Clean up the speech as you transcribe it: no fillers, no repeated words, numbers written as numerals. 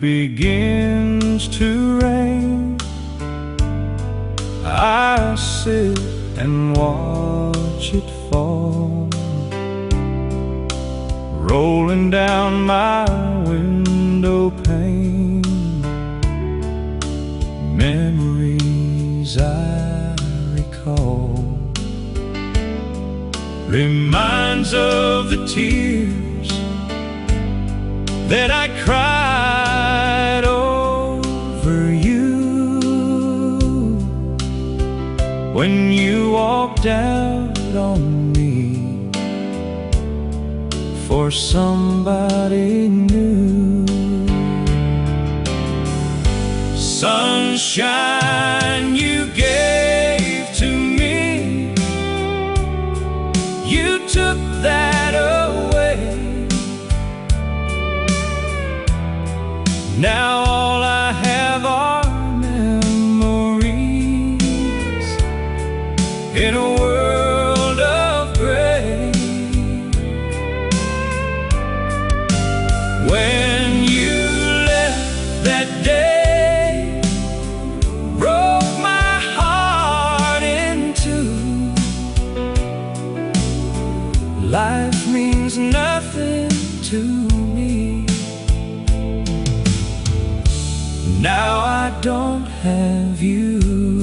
begins to rain, I sit and watch it fall, rolling down my window pane. Memories I recall, reminds of the tears that I cried over you when you walked out on me for somebody new. Sunshine you gave to me, you took that away. Now all I have are memories in a world of gray. When you left that day, broke my heart in two. Life means nothing to me. Now I don't have you.